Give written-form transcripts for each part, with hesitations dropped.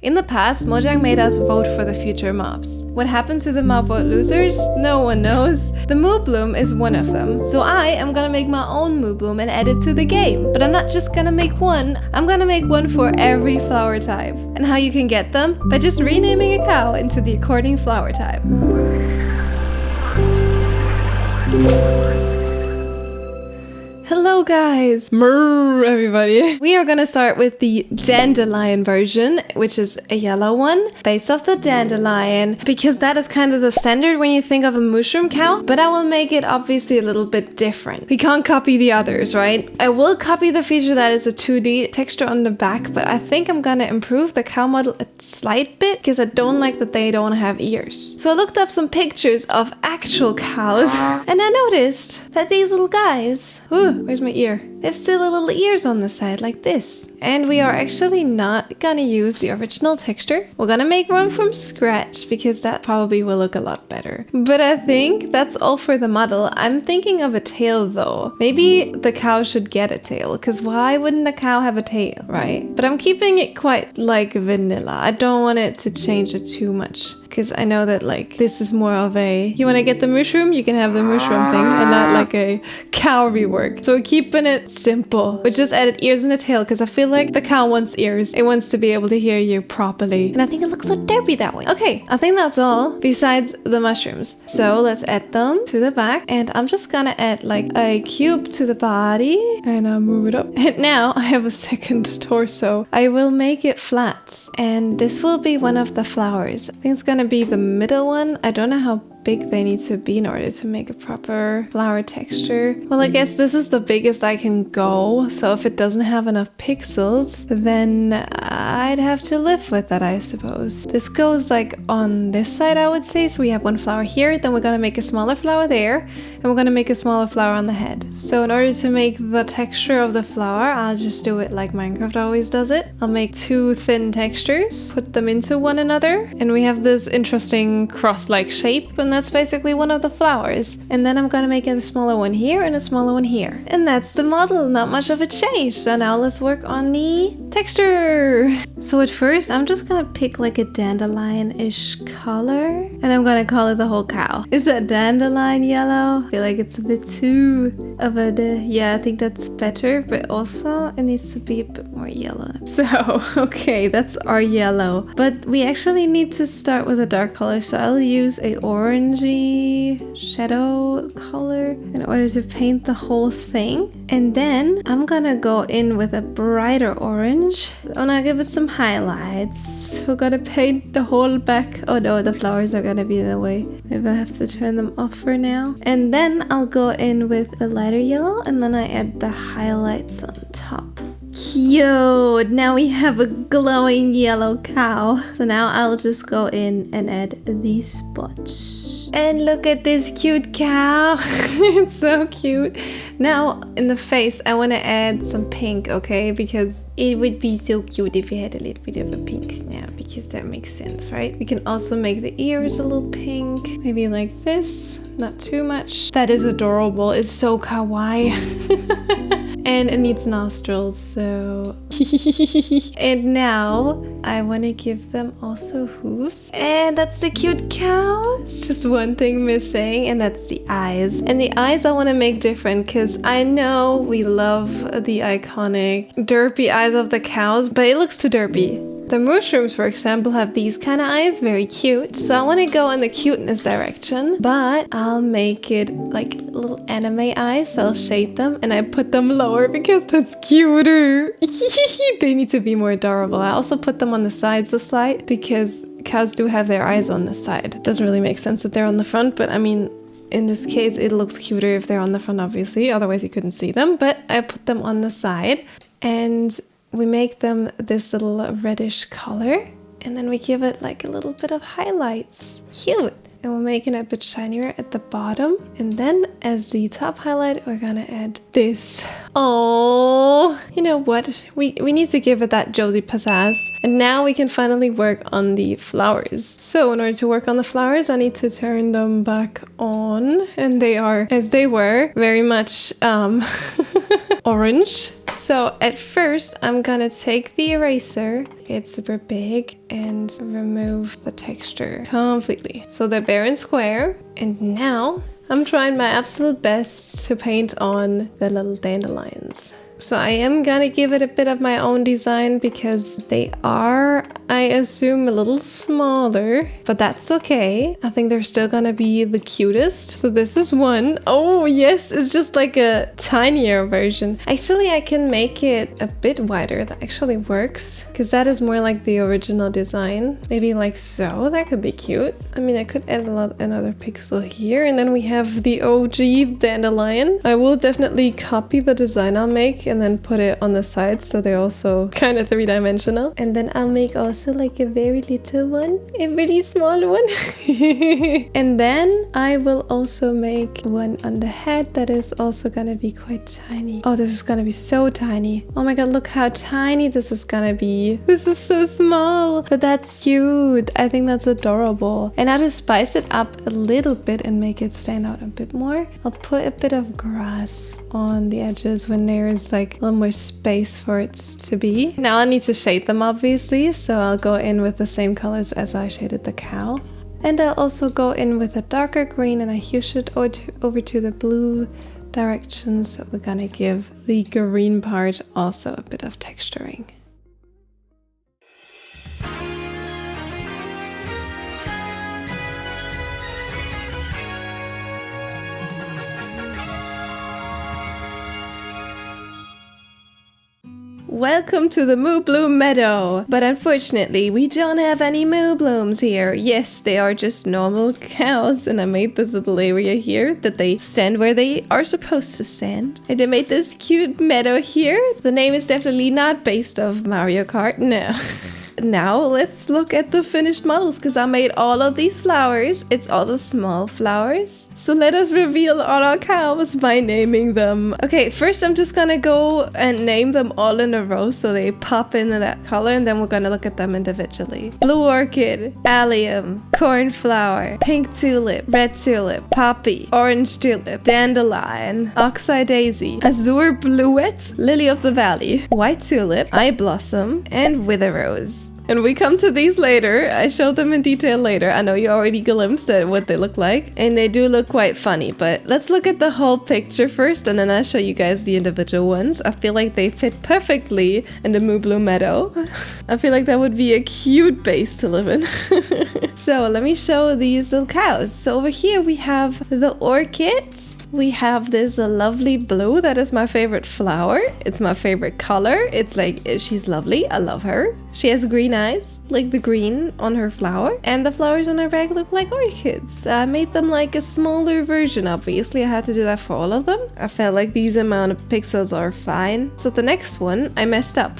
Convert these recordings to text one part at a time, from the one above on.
In the past, Mojang made us vote for the future mobs. What happened to the mob vote losers? No one knows. The MOOBLOOM is one of them. So I am gonna make my own MOOBLOOM and add it to the game. But I'm not just gonna make one, I'm gonna make one for every flower type. And how you can get them? By just renaming a cow into the according flower type. Hello guys! Mrrr, everybody! We are gonna start with the Dandelion version, which is a yellow one, based off the Dandelion, because that is kind of the standard when you think of a mushroom cow, but I will make it obviously a little bit different. We can't copy the others, right? I will copy the feature that is a 2D texture on the back, but I think I'm gonna improve the cow model a slight bit, because I don't like that they don't have ears. So I looked up some pictures of actual cows, and I noticed that these little guys... Ooh, where's my ear? They have still little ears on the side like this. And we are actually not gonna use the original texture. We're gonna make one from scratch because that probably will look a lot better. But I think that's all for the model. I'm thinking of a tail though. Maybe the cow should get a tail, because why wouldn't the cow have a tail, right? But I'm keeping it quite like vanilla. I don't want it to change it too much, because I know that like this is more of a, you want to get the mushroom, you can have the mushroom thing, and not like a cow rework. So we're keeping it simple. We just added ears and a tail because I feel like the cow wants ears. It wants to be able to hear you properly. And I think it looks so derpy that way. Okay, I think that's all besides the mushrooms. So let's add them to the back. And I'm just gonna add like a cube to the body and I'll move it up. And now I have a second torso. I will make it flat. And this will be one of the flowers. I think it's gonna be the middle one. I don't know how big they need to be in order to make a proper flower texture. Well, I guess this is the biggest I can go, so if it doesn't have enough pixels, then I'd have to live with that, I suppose. This goes like on this side, I would say, so we have one flower here, then we're gonna make a smaller flower there, and we're gonna make a smaller flower on the head. So in order to make the texture of the flower, I'll just do it like Minecraft always does it. I'll make two thin textures, put them into one another, and we have this interesting cross-like shape, and that's basically one of the flowers. And then I'm gonna make a smaller one here and a smaller one here. And that's the model, not much of a change. So now let's work on the texture. So at first, I'm just gonna pick like a dandelion-ish color, and I'm gonna call it the whole cow. Is that dandelion yellow? I feel like it's a bit too of a, yeah, I think that's better, but also it needs to be a bit more yellow. So, okay, that's our yellow. But we actually need to start with a dark color, so I'll use a orangey shadow color in order to paint the whole thing. And then I'm gonna go in with a brighter orange. So now give it some highlights. We're gonna paint the whole back. Oh no, the flowers are gonna be in the way. Maybe I have to turn them off for now. And then I'll go in with a lighter yellow, and then I add the highlights on top. Yo, now we have a glowing yellow cow. So now I'll just go in and add these spots. And look at this cute cow. It's so cute. Now in the face, I want to add some pink, okay? Because it would be so cute if we had a little bit of a pink snap, because that makes sense, right? We can also make the ears a little pink, maybe like this, not too much. That is adorable. It's so kawaii. And it needs nostrils, so... And now I want to give them also hooves. And that's the cute cow. It's just one thing missing, and that's the eyes. And the eyes I want to make different, because I know we love the iconic derpy eyes of the cows, but it looks too derpy. The mushrooms, for example, have these kind of eyes, very cute. So I want to go in the cuteness direction, but I'll make it like little anime eyes. So I'll shade them and I put them lower because that's cuter. They need to be more adorable. I also put them on the sides a slight because cows do have their eyes on the side. It doesn't really make sense that they're on the front, but I mean, in this case, it looks cuter if they're on the front, obviously. Otherwise, you couldn't see them, but I put them on the side and we make them this little reddish color, and then we give it like a little bit of highlights. Cute! And we're making it a bit shinier at the bottom. And then as the top highlight, we're gonna add this. Oh, you know what? We need to give it that Josie pizzazz. And now we can finally work on the flowers. So in order to work on the flowers, I need to turn them back on. And they are, as they were, very much orange. So at first, I'm gonna take the eraser, it's super big, and remove the texture completely. So they're bare and square. And now I'm trying my absolute best to paint on the little dandelions. So I am gonna give it a bit of my own design because they are, I assume, a little smaller, but that's okay. I think they're still gonna be the cutest. So this is one. Oh yes, it's just like a tinier version. Actually, I can make it a bit wider. That actually works because that is more like the original design. Maybe like so, that could be cute. I mean, I could add another pixel here, and then we have the OG dandelion. I will definitely copy the design I'll make and then put it on the sides so they're also kind of three-dimensional. And then I'll make also like a very little one, a very small one. And then I will also make one on the head that is also gonna be quite tiny. Oh, this is gonna be so tiny. Oh my god, look how tiny this is gonna be. This is so small, but that's cute. I think that's adorable. And now to spice it up a little bit and make it stand out a bit more, I'll put a bit of grass on the edges when there is like a little more space for it to be. Now I need to shade them obviously, so I'll go in with the same colors as I shaded the cow. And I'll also go in with a darker green and I hush it over to the blue direction. So we're gonna give the green part also a bit of texturing. Welcome to the MOOBLOOM meadow! But unfortunately, we don't have any MOOBLOOMs here. Yes, they are just normal cows, and I made this little area here that they stand where they are supposed to stand. And I made this cute meadow here. The name is definitely not based off Mario Kart, no. Now let's look at the finished models because I made all of these flowers. It's all the small flowers. So let us reveal all our cows by naming them. Okay, first I'm just gonna go and name them all in a row so they pop into that color, and then we're gonna look at them individually. Blue orchid, allium, cornflower, pink tulip, red tulip, poppy, orange tulip, dandelion, oxeye daisy, azure bluet, lily of the valley, white tulip, eye blossom, and wither rose. And we come to these later. I showed them in detail later. I know you already glimpsed at what they look like. And they do look quite funny. But let's look at the whole picture first, and then I'll show you guys the individual ones. I feel like they fit perfectly in the MOOBLOOM meadow. I feel like that would be a cute base to live in. So let me show these little cows. So over here we have the orchid. We have this lovely blue. That is my favorite flower. It's my favorite color. It's like, she's lovely. I love her. She has green eyes, like the green on her flower. And the flowers on her bag look like orchids. I made them like a smaller version, obviously. I had to do that for all of them. I felt like these amount of pixels are fine. So the next one, I messed up.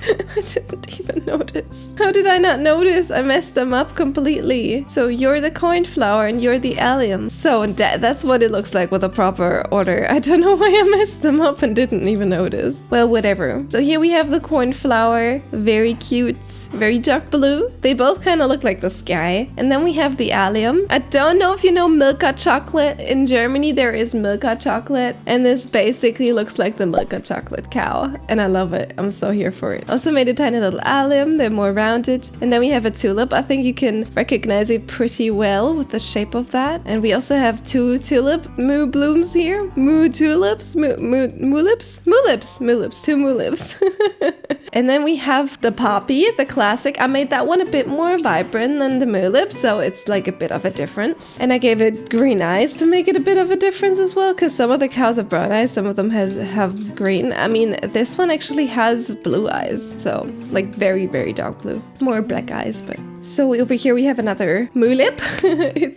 I didn't even notice. How did I not notice? I messed them up completely. So you're the cornflower and you're the allium. So that's what it looks like with a proper order. I don't know why I messed them up and didn't even notice. Well, whatever. So here we have the cornflower. Very cute. Very dark blue. They both kind of look like the sky. And then we have the allium. I don't know if you know Milka chocolate. In Germany, there is Milka chocolate. And this basically looks like the Milka chocolate cow. And I love it. I'm so here for it. Also made a tiny little allium, they're more rounded. And then we have a tulip. I think you can recognize it pretty well with the shape of that. And we also have two tulip MOOBLOOMs here. Moo tulips, moolips, two moolips. And then we have the poppy, the classic. I made that one a bit more vibrant than the moolip, so it's like a bit of a difference. And I gave it green eyes to make it a bit of a difference as well, because some of the cows have brown eyes, some of them have green. I mean, this one actually has blue eyes. So like very, very dark blue. More black eyes, but... So over here we have another moolip.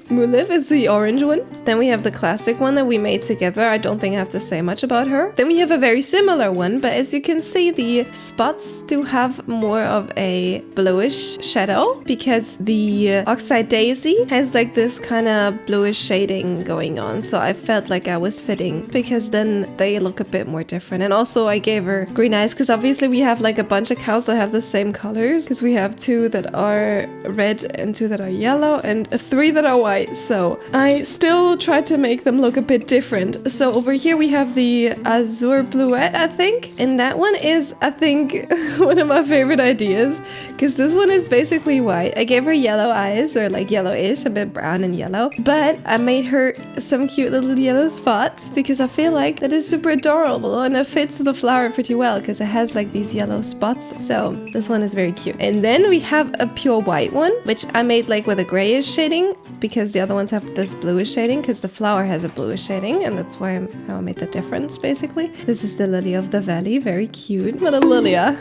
Moolip is the orange one. Then we have the classic one that we made together. I don't think I have to say much about her. Then we have a very similar one, but as you can see, the spots do have more of a bluish shadow because the oxeye daisy has like this kind of bluish shading going on. So I felt like I was fitting because then they look a bit more different. And also I gave her green eyes because obviously we have like a bunch of cows that have the same colors because we have two that are red and 2 that are yellow and 3 that are white. So I still try to make them look a bit different. So over here we have the Azure Bluette, I think. And that one is, I think, one of my favorite ideas, because this one is basically white. I gave her yellow eyes, or like yellowish, a bit brown and yellow. But I made her some cute little yellow spots because I feel like that is super adorable and it fits the flower pretty well because it has like these yellow spots. So this one is very cute. And then we have a pure white one, which I made like with a grayish shading because the other ones have this bluish shading because the flower has a bluish shading, and that's why I made the difference basically. This is the lily of the valley, very cute little lilia.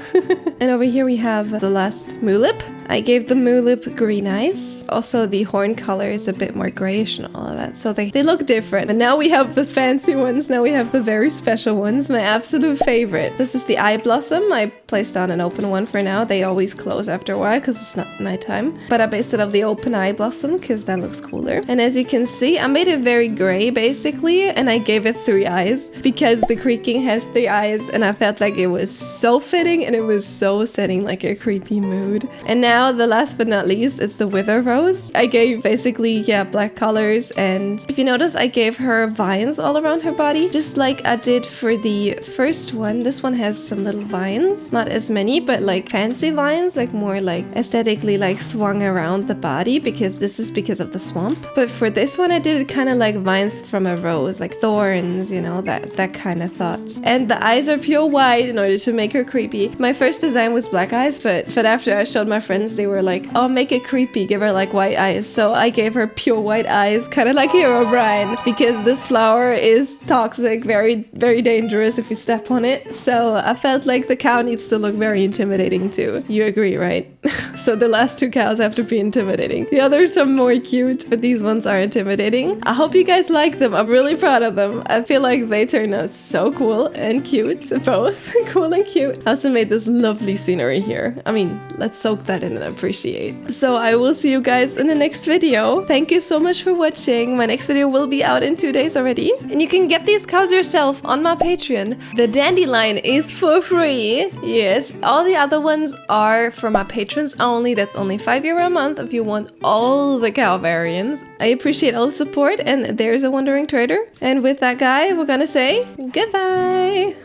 And over here we have the last mulip. I gave the mulip green eyes. Also the horn color is a bit more grayish and all of that, so they look different. And now we have the fancy ones, now we have the very special ones, my absolute favorite. This is the eye blossom. I placed down an open one for now. They always close after a while because it's not nighttime, but I based it off the open eye blossom because that looks cooler. And as you can see, I made it very gray basically, and I gave it 3 eyes because the creaking has 3 eyes, and I felt like it was so fitting and it was so setting like a creepy mood. And now the last but not least is the wither rose. I gave basically, yeah, black colors, and if you notice, I gave her vines all around her body, just like I did for the first one. This one has some little vines, not as many, but like fancy vines, like more like aesthetically like swung around the body, because this is because of the swamp. But for this one, I did it kind of like vines from a rose, like thorns, you know, that kind of thought. And the eyes are pure white in order to make her creepy. My first design was black eyes, but after I showed my friends, they were like, oh, make it creepy, give her like white eyes. So I gave her pure white eyes, kind of like Herobrine, because this flower is toxic, very, very dangerous if you step on it. So I felt like the cow needs to look very intimidating too. You agree, right? So the last 2 cows have to be intimidating. The others are more cute, but these ones are intimidating. I hope you guys like them. I'm really proud of them. I feel like they turned out so cool and cute, both cool and cute. I also made this lovely scenery here. I mean, let's soak that in and appreciate. So I will see you guys in the next video. Thank you so much for watching. My next video will be out in 2 days already, and you can get these cows yourself on my Patreon. The Dandelion is for free. Yes, all the other ones are for my patrons only. That's only €5 a month if you want all the cow variants. I appreciate all the support, and there's a wandering trader. And with that guy, we're gonna say goodbye.